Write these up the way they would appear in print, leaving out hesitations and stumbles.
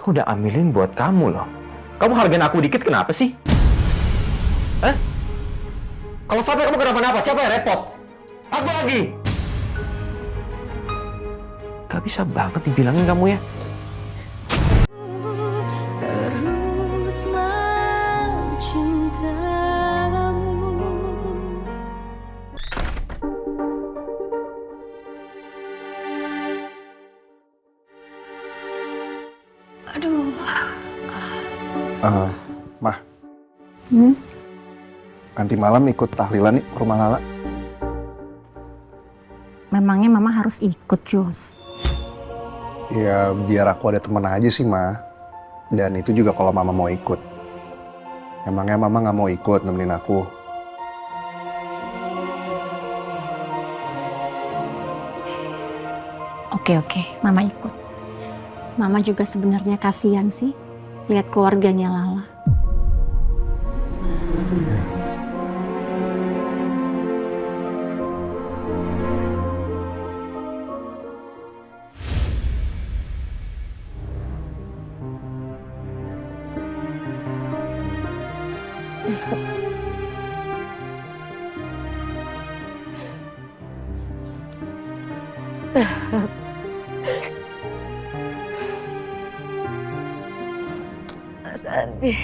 Aku udah ambilin buat kamu loh. Kamu hargain aku dikit kenapa sih? Eh? Kalau sampai kamu kenapa-napa, siapa yang repot? Aku lagi. Gak bisa banget dibilangin kamu ya. Terus mencintamu. Aduh. Mah. Nanti malam ikut tahlilan nih ke rumah Lala. Memangnya mama harus ikut, Jos? Ya biar aku ada teman aja sih, Ma. Dan itu juga kalau Mama mau ikut. Emangnya Mama nggak mau ikut nemenin aku? Oke, mama ikut. Mama juga sebenarnya kasihan sih lihat keluarganya Lala. Andi.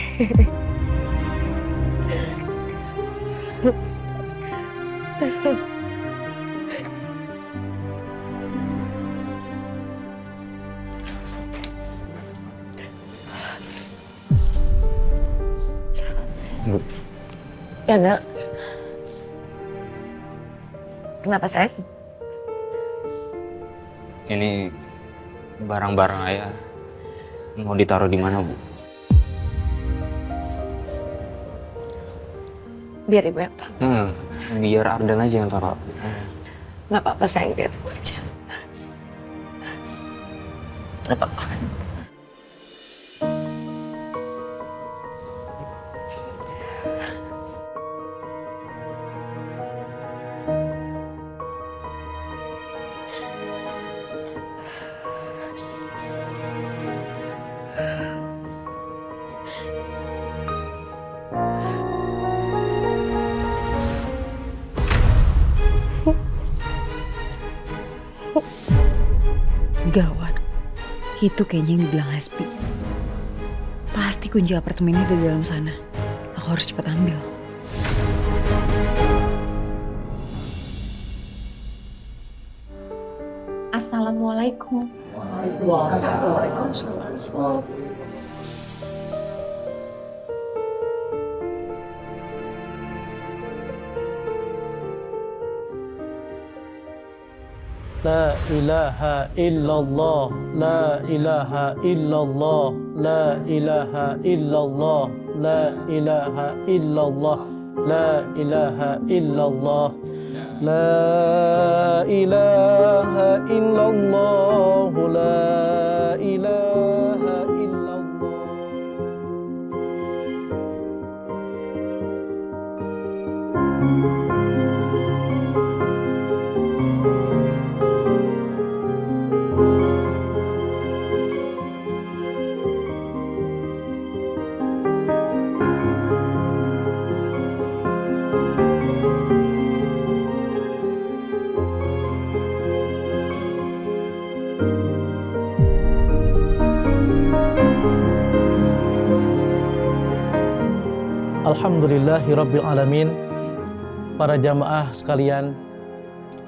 Ya, Nak. Kenapa, sayang? Ini barang-barang ayah mau ditaruh di mana, Bu? Biar ibu yang tahu. Biar Ardan aja yang taruh. Nggak apa-apa, sayang, biar ibu aja. Nggak apa-apa. Gawat, itu kayaknya yang dibilang Hasbi. Pasti kunci apartemennya ada di dalam sana. Aku harus cepat ambil. Assalamualaikum. Waalaikumsalam. La ilaha illallah, la ilaha illallah, la ilaha illallah, la ilaha illallah, la ilaha illallah, la ilaha illallah, la ilaha illallah. Alhamdulillahirabbil alamin. Para jamaah sekalian,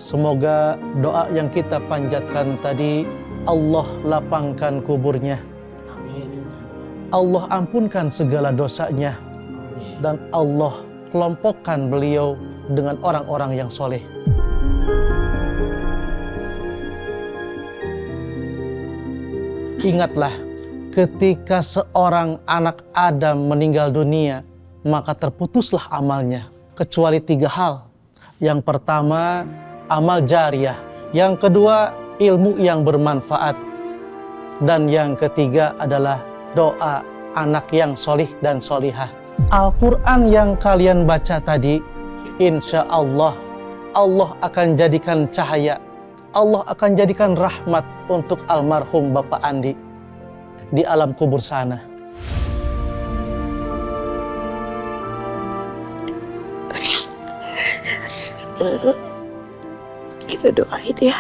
semoga doa yang kita panjatkan tadi Allah lapangkan kuburnya. Allah ampunkan segala dosanya dan Allah kelompokkan beliau dengan orang-orang yang soleh. Ingatlah, ketika seorang anak Adam meninggal dunia, maka terputuslah amalnya, kecuali 3 hal. Yang pertama, amal jariyah. Yang kedua, ilmu yang bermanfaat. Dan yang ketiga adalah doa anak yang solih dan solihah. Al-Quran yang kalian baca tadi, insya Allah, Allah akan jadikan cahaya. Allah akan jadikan rahmat untuk almarhum Bapak Andi. di alam kubur sana. Kita doain ya.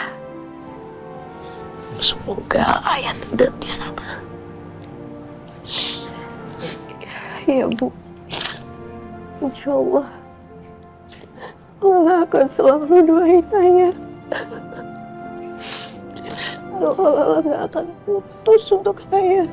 Semoga ayat ada di sana. Ya Bu. Insya Allah. Allah akan selalu doain ayat. Doa Allah gak akan putus untuk saya.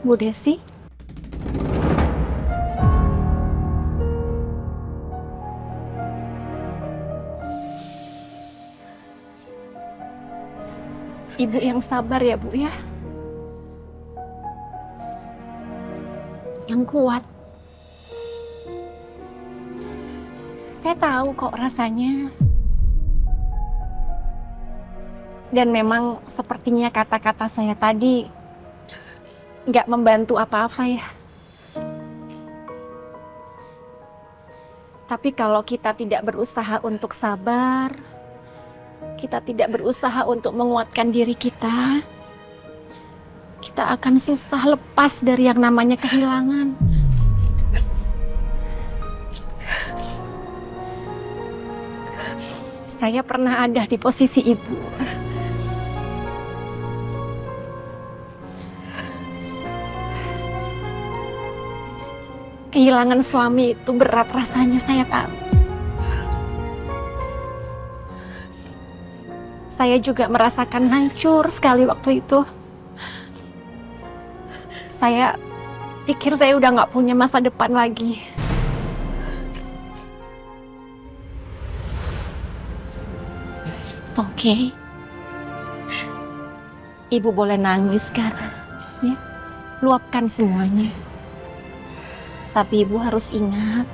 Bu Desi? Ibu yang sabar ya, Bu ya. Yang kuat. Saya tahu kok rasanya. Dan memang sepertinya kata-kata saya tadi nggak membantu apa-apa ya. Tapi kalau kita tidak berusaha untuk sabar, kita tidak berusaha untuk menguatkan diri kita akan susah lepas dari yang namanya kehilangan. Saya pernah ada di posisi ibu. Kehilangan suami itu berat rasanya, saya tahu. Saya juga merasakan hancur sekali waktu itu. Saya pikir saya udah nggak punya masa depan lagi. Oke. Ibu boleh nangis sekarang, ya. Luapkan semuanya. Tapi ibu harus ingat,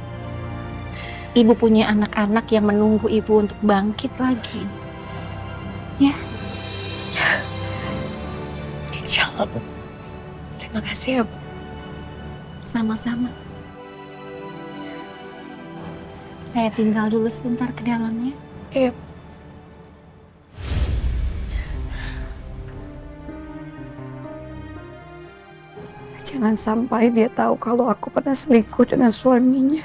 ibu punya anak-anak yang menunggu ibu untuk bangkit lagi. Ya. Insya Allah, Bu. Terima kasih ya, Bu. Sama-sama. Saya tinggal dulu sebentar ke dalamnya. Iya. Jangan sampai dia tahu kalau aku pernah selingkuh dengan suaminya.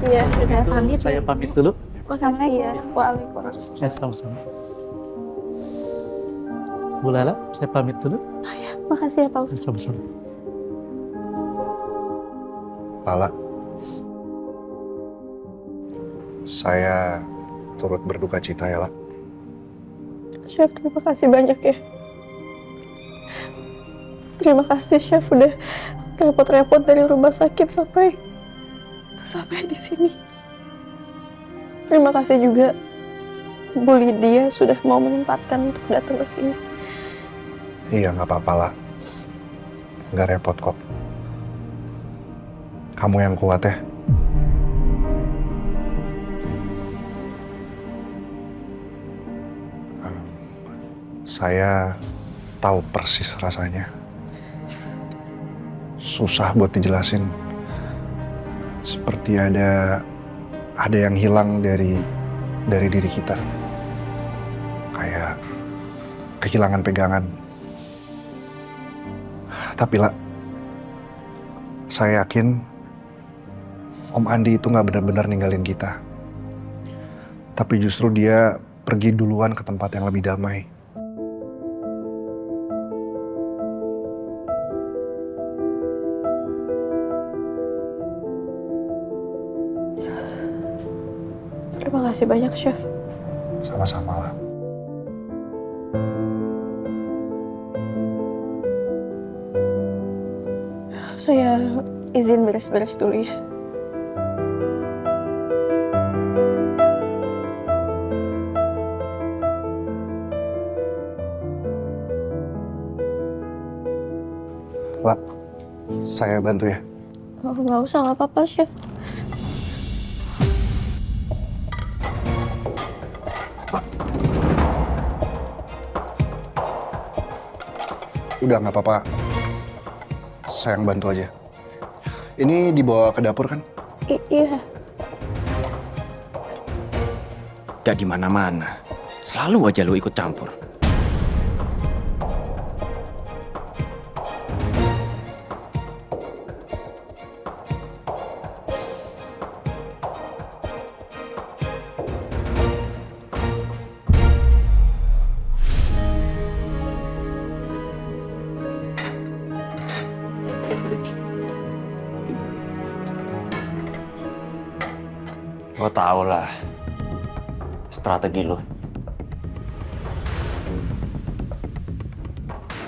Ya, sudah pamit. Saya pamit dulu. Makasih ya. Ya, sama-sama. Bu Lala, saya pamit dulu. Makasih ya Pak Ustadz. Sama-sama. Lala, saya turut berduka cita ya, La. Chef, terima kasih banyak ya. Terima kasih Chef udah repot-repot dari rumah sakit sampai di sini. Terima kasih juga Bu Lydia sudah mau menyempatkan untuk datang ke sini. Iya, nggak apa-apa, La. Nggak repot kok. Kamu yang kuat ya. Saya tahu persis rasanya. Susah buat dijelasin. Seperti ada yang hilang dari diri kita. Kayak kehilangan pegangan. Tapi lah, saya yakin Om Andi itu nggak benar-benar ninggalin kita. Tapi justru dia pergi duluan ke tempat yang lebih damai. Terima kasih banyak Chef. Sama-sama lah. Saya izin beres-beres dulu ya. Lah, saya bantu ya. Oh, nggak usah, nggak apa-apa, Chef. Udah nggak apa-apa. Saya yang bantu aja. Ini dibawa ke dapur kan? Iya. Gak di mana-mana. Selalu aja lu ikut campur. Gue tau lah strategi lo.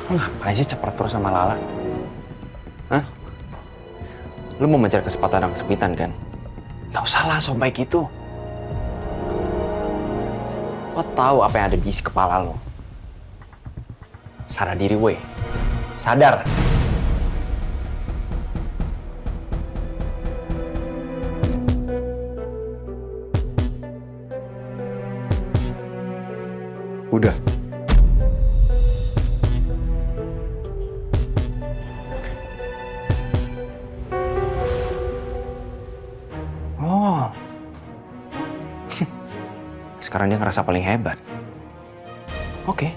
Lo ngapain sih cepat terus sama Lala? Hah? Lo mau mencari kesempatan dan kesempitan kan? Gak usah lah so baik gitu. Lo tahu apa yang ada di isi kepala lo. Sadar diri weh. Sadar. Udah. Oh. Sekarang dia ngerasa paling hebat. Oke.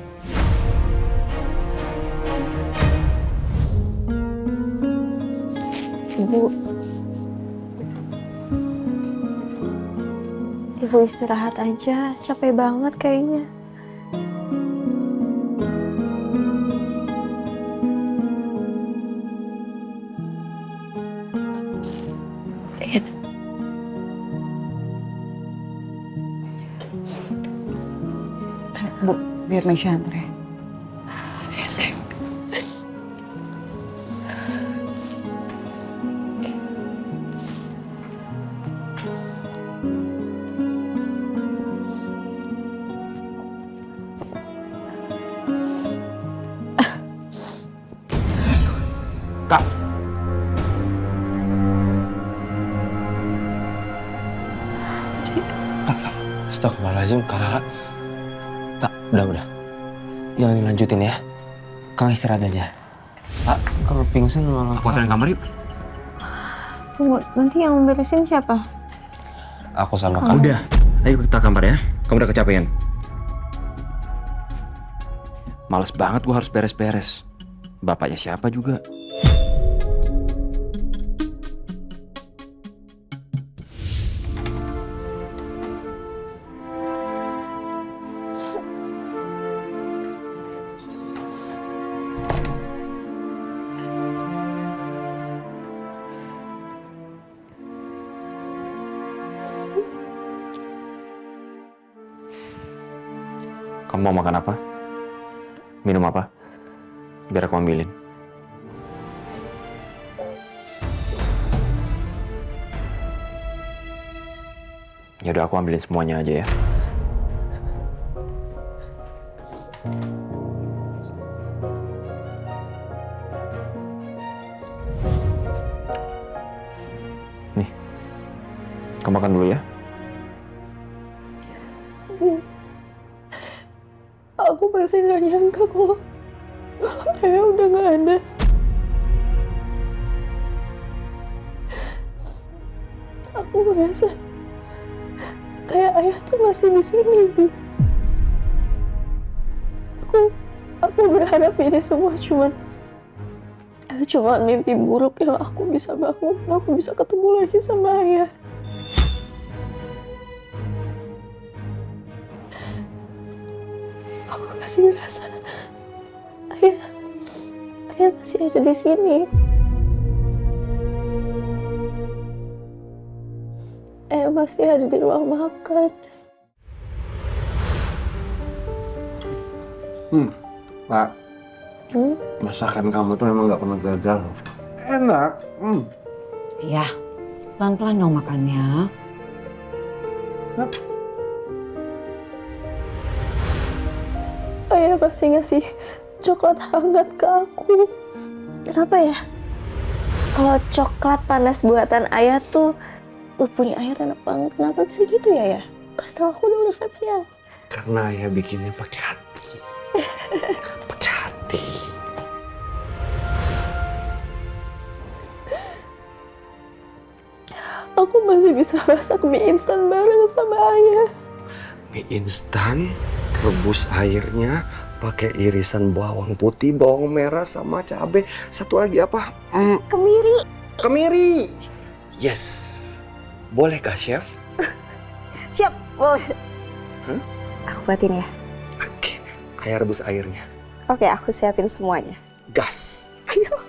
Ibu istirahat aja, capek banget kayaknya. Bu, biar Mesya antar ya. Ya, sayang. Kak. Astagfirullahaladzim, Kak Lala. Kak, udah. Jangan dilanjutin ya. Kang istirahat aja. Pak, kalau pingsan malah... Aku anterin kamar yuk. Tunggu, nanti yang beresin siapa? Aku sama Kang. Udah, ayo kita kamar ya. Kamu udah kecapean. Males banget gua harus beres-beres. Bapaknya siapa juga? Kamu mau makan apa? Minum apa? Biar aku ambilin. Yaudah aku ambilin semuanya aja ya. Nih, kamu makan dulu ya. Aku masih gak nyangka kalau ayah udah gak ada. Aku merasa kayak ayah tuh masih di sini, Bi. Aku berharap ini semua cuman mimpi buruk yang aku bisa bangun, aku bisa ketemu lagi sama ayah. Aku masih ngerasa ayah masih ada di sini. Ayah masih ada di ruang makan. Pak, masakan kamu tuh memang nggak pernah gagal. Enak. Ya, pelan-pelan dong makannya. Ayah pasti ngasih coklat hangat ke aku. Kenapa ya? Kalau coklat panas buatan ayah tuh, punya ayah tuh enak banget. Kenapa bisa gitu ya? Kasih tau aku dong resepnya. Karena ayah bikinnya pakai hati. Pakai hati. Aku masih bisa masak mie instan bareng sama ayah. Mie instan, rebus airnya, pakai irisan bawang putih, bawang merah, sama cabai. Satu lagi apa? Kemiri. Kemiri. Yes. Bolehkah, Chef? Siap, boleh. Hah? Aku buatin ya. Oke, ayah rebus airnya. Oke, aku siapin semuanya. Gas. Ayo.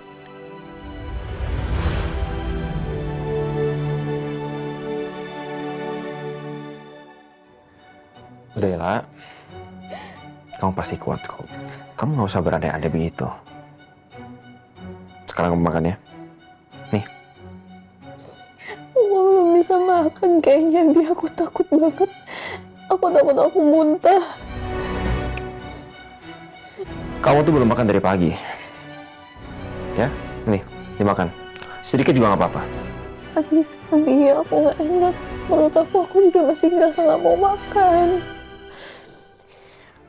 Udah ya, La. Kamu pasti kuat kok. Kamu nggak usah berandai-andai begitu. Sekarang kamu makan ya. Nih. Aku belum bisa makan kayaknya, Bi. Aku takut banget. Aku takut aku muntah. Kamu tuh belum makan dari pagi. Ya, nih, dimakan. Sedikit juga nggak apa-apa. Gak bisa, Bi. Aku gak enak. Menurut aku juga masih ngerasa gak mau makan.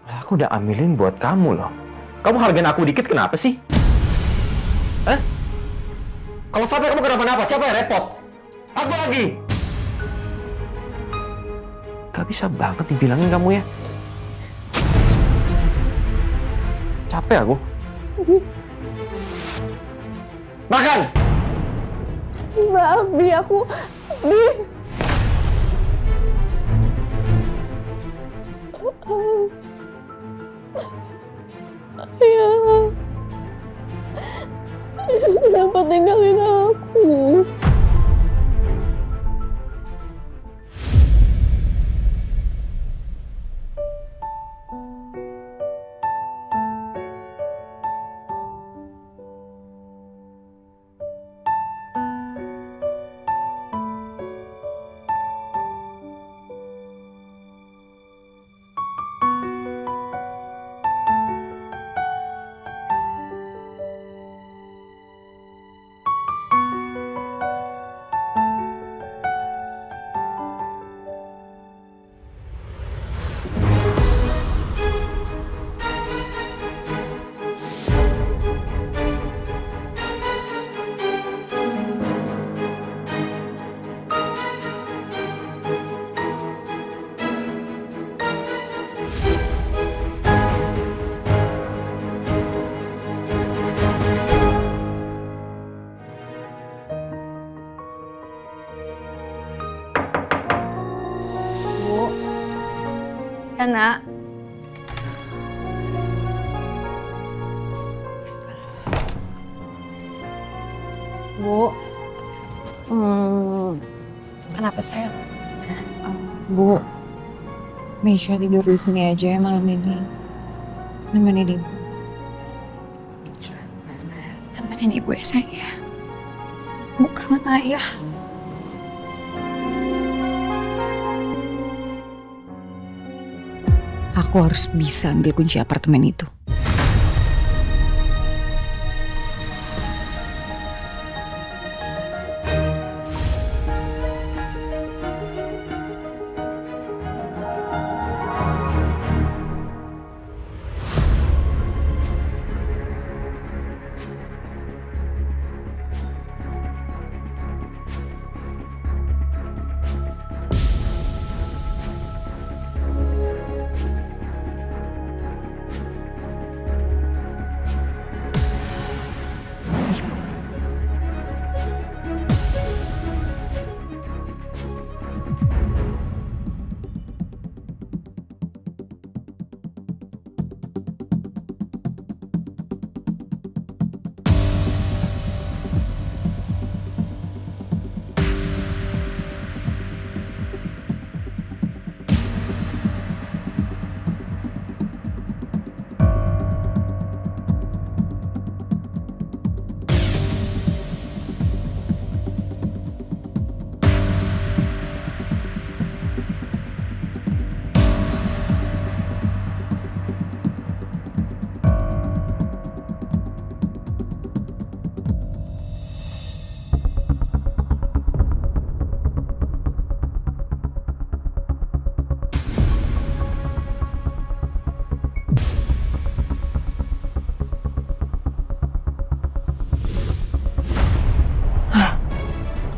Aku udah ambilin buat kamu loh. Kamu hargain aku dikit kenapa sih? Hah? Kalau sampai kamu kenapa-napa, siapa yang repot? Aku lagi. Gak bisa banget dibilangin kamu ya. Capek aku. Makan! Maaf, Bi. Bi. Ayah. Kenapa tinggalin aku? Nak. Bu. Kenapa sayang? Bu. Misha tidur di sini aja ya malam ini. Nemenin ibu. Temenin ibu ya sayang ya. Bukan ayah. Aku harus bisa ambil kunci apartemen itu.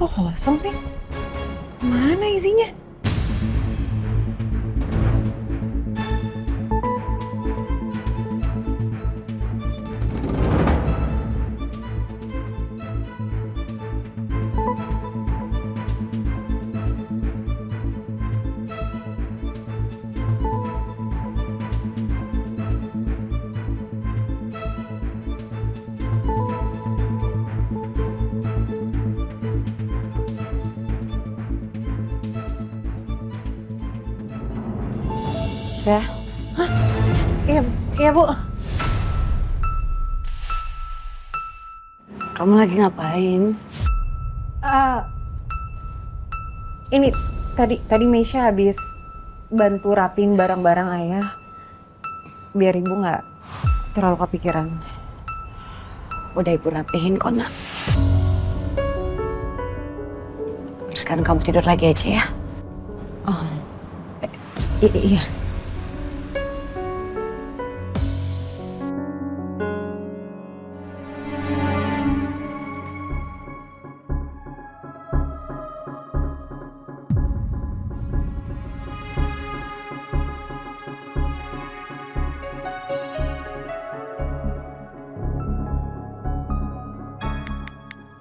Kok kosong sih? Mana isinya? Ya. Hah? Iya Bu. Kamu lagi ngapain? Ini tadi Meisha habis bantu rapiin barang-barang ayah biar ibu nggak terlalu kepikiran. Udah ibu rapihin kok, Nak. Sekarang kamu tidur lagi aja ya. Oh, iya.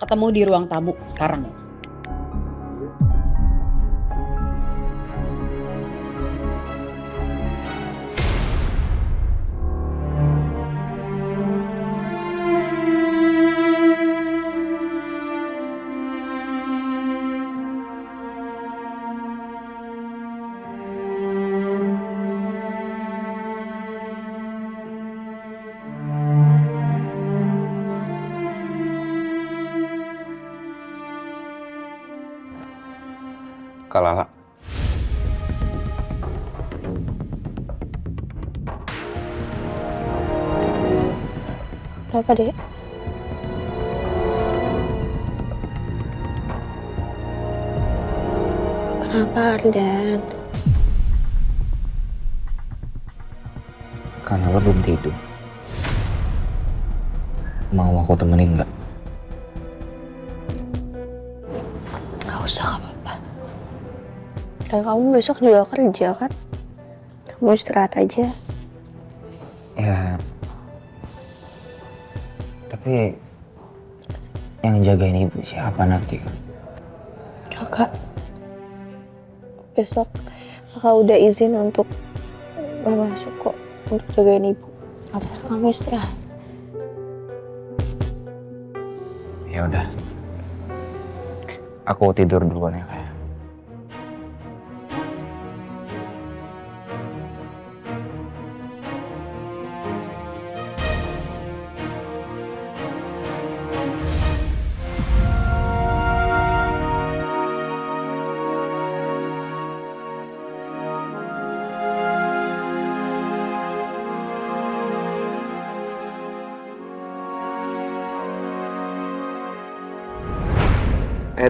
Ketemu di ruang tamu sekarang. Kak Lala. Kenapa, Dek? Kenapa, Ardan? Kak Lala belum tidur. Mau aku temenin nggak? Gak usah, gak apa-apa. Kan kamu besok juga kerja kan? Kamu istirahat aja. Ya. Tapi yang jagain ibu siapa nanti, Kak? Kakak, besok kakak udah izin untuk gak masuk kok untuk jagain ibu. Apa kamu istirahat? Ya udah. Aku tidur duluan ya, Kak.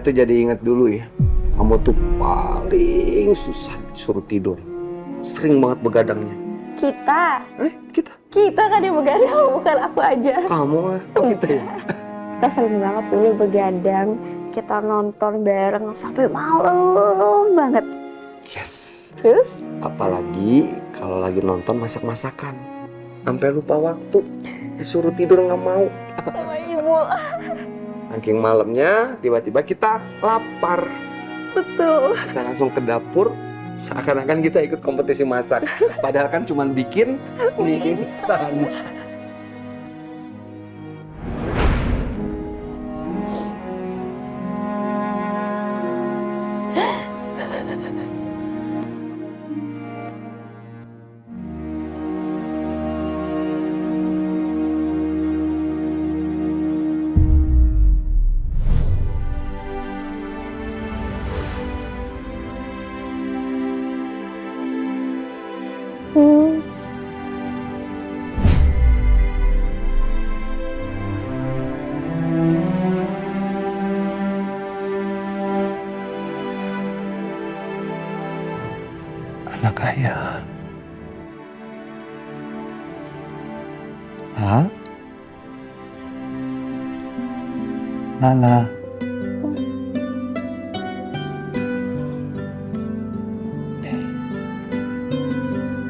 Tuh jadi ingat dulu ya, kamu tuh paling susah disuruh tidur. Sering banget begadangnya. Kita? Kita? Kita kan yang begadang, bukan aku aja. Kamu lah, kita ya? Kita sering banget dulu begadang, kita nonton bareng sampai malam banget. Yes. Terus? Apalagi kalau lagi nonton masak-masakan. Sampai lupa waktu, disuruh tidur nggak mau. Sama ibu. Saking malamnya, tiba-tiba kita lapar. Betul. Kita langsung ke dapur, seakan-akan kita ikut kompetisi masak. Padahal kan cuma bikin mie instan. Anak ayah. Hah? Lala.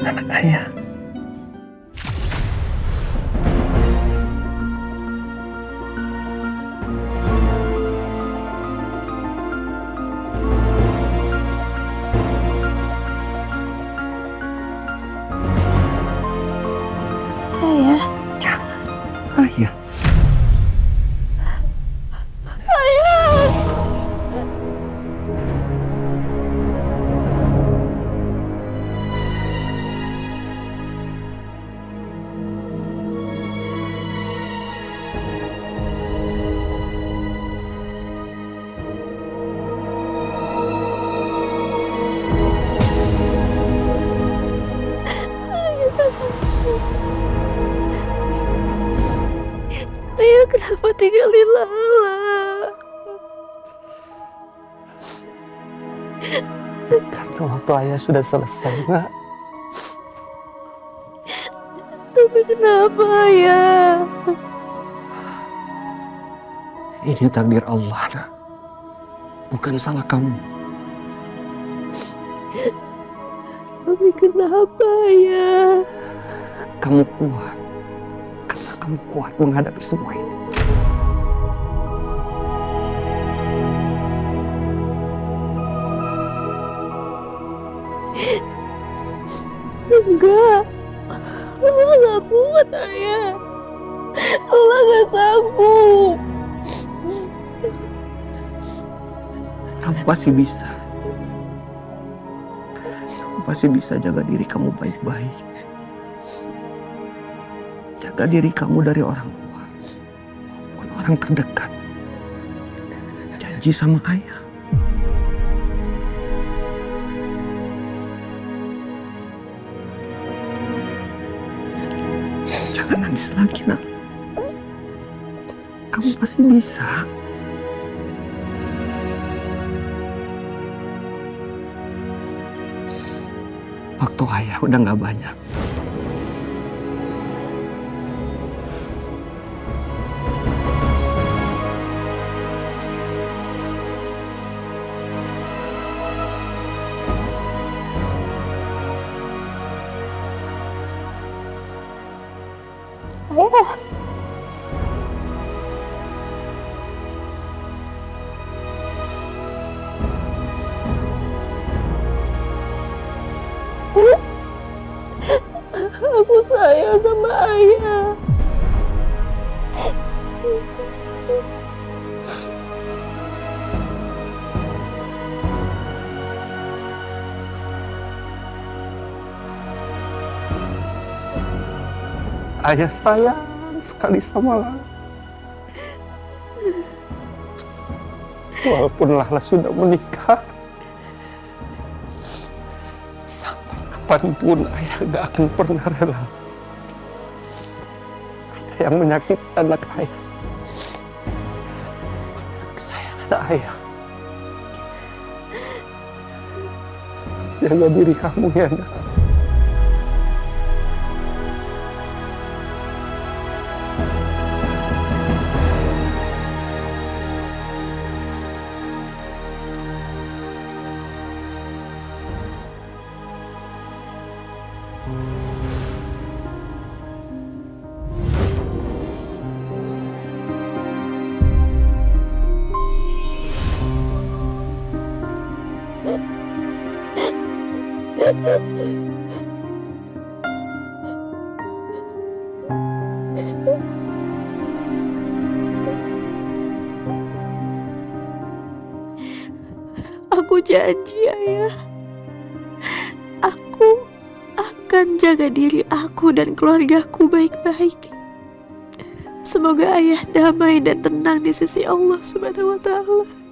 anak ayah. Ayah. Ayah. Ayah kenapa tinggalin Lala? Karena waktu ayah sudah selesai, Nak. Tapi kenapa Ayah? Ini takdir Allah, Nak. Bukan salah kamu. Tapi kenapa Ayah? Kamu kuat. Karena kamu kuat menghadapi semua ini. Enggak. Lala gak kuat Ayah. Lala gak sanggup. Kamu pasti bisa. Kamu pasti bisa jaga diri kamu baik-baik. Jaga diri kamu dari orang tua maupun orang terdekat. Janji sama ayah. Jangan nangis lagi, Nak. Kamu pasti bisa. Waktu ayah udah gak banyak. Ayah. Aku sayang sama Ayah. Ayah sayang sekali sama Lala. Walaupun Lala sudah menikah, sampai kapanpun ayah gak akan pernah rela ada yang menyakiti anak ayah. Kesayangan ayah. Jaga diri kamu ya, Nak. Aku janji Ayah, aku akan jaga diri aku dan keluargaku baik-baik. Semoga Ayah damai dan tenang di sisi Allah Subhanahu wa Ta'ala.